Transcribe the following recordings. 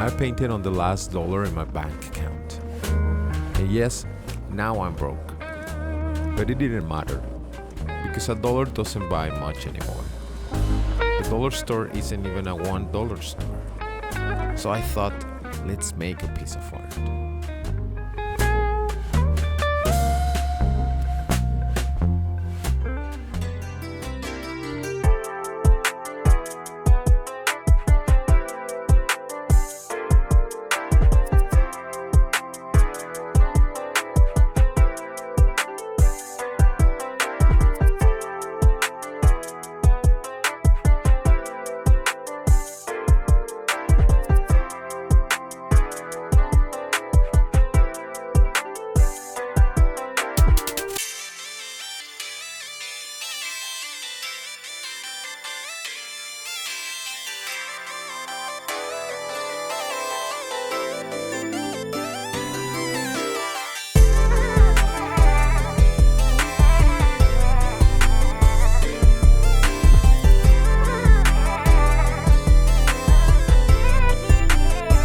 I painted on the last dollar in my bank account. And yes, now I'm broke. But it didn't matter, because a dollar doesn't buy much anymore. The dollar store isn't even a $1 store. So I thought, let's make a piece of art.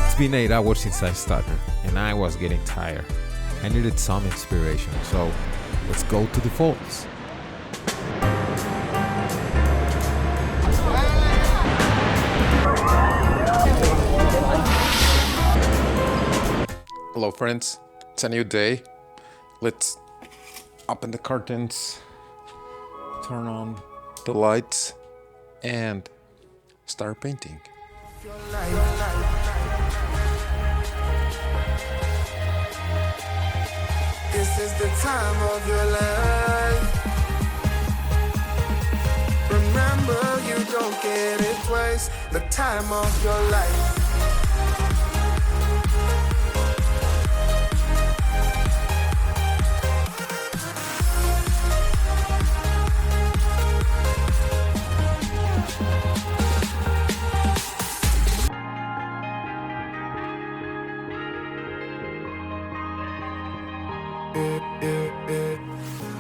It's been 8 hours since I started, and I was getting tired. I needed some inspiration, so let's go to the falls. Hello friends, it's a new day. Let's open the curtains, turn on the lights, and start painting. This is the time of your life. Remember, you don't get it twice. The time of your life.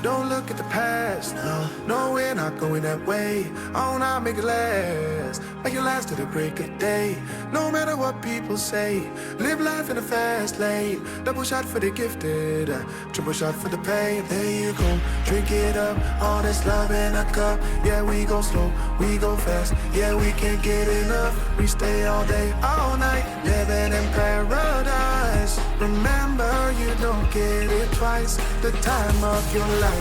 Don't look at the past, no, we're not going that way. Oh, now make it last, make it last to the break of day. No matter what people say, live life in a fast lane. Double shot for the gifted, triple shot for the pain. There you go, drink it up, all this love in a cup. Yeah, we go slow, we go fast. Yeah, we can't get enough. We stay all day, all night, living in paradise. Remember, you don't get it twice. The time of your life.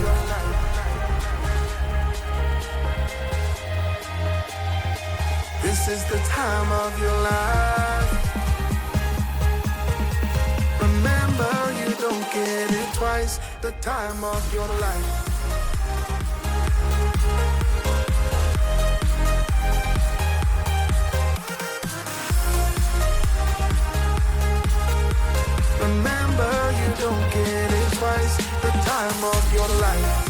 This is the time of your life. Remember, you don't get it twice. The time of your life. Remember, you don't get it twice. The time of your life.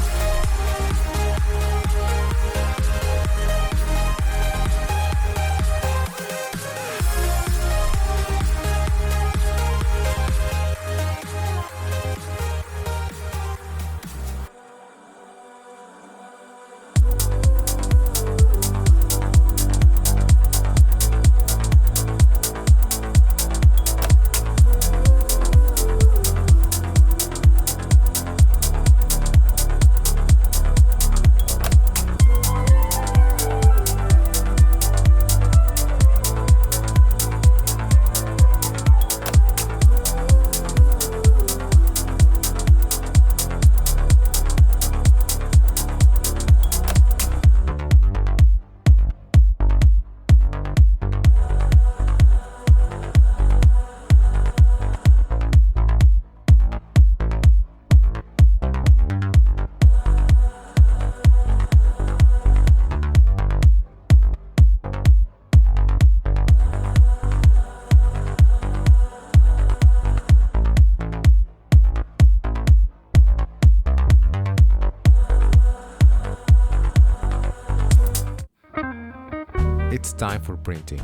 It's time for printing.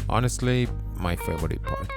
Honestly, my favorite part.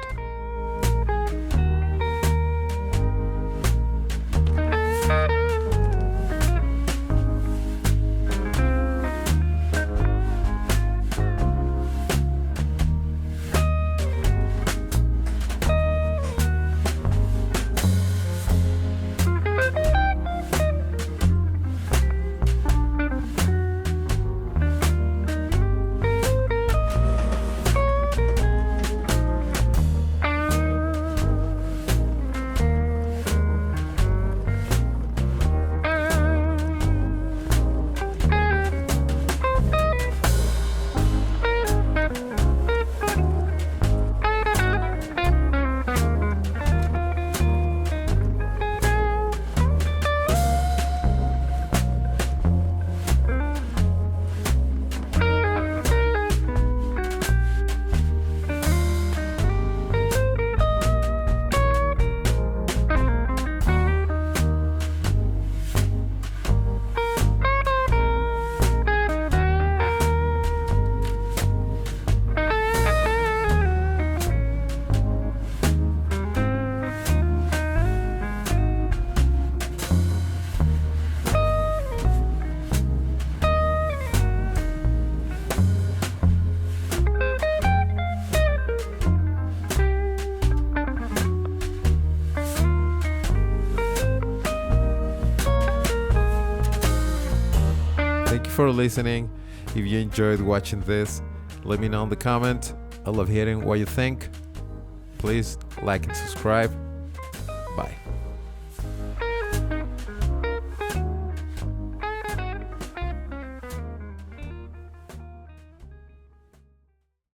Thank you for listening. If you enjoyed watching this, let me know in the comment. I love hearing what you think. Please like and subscribe. Bye.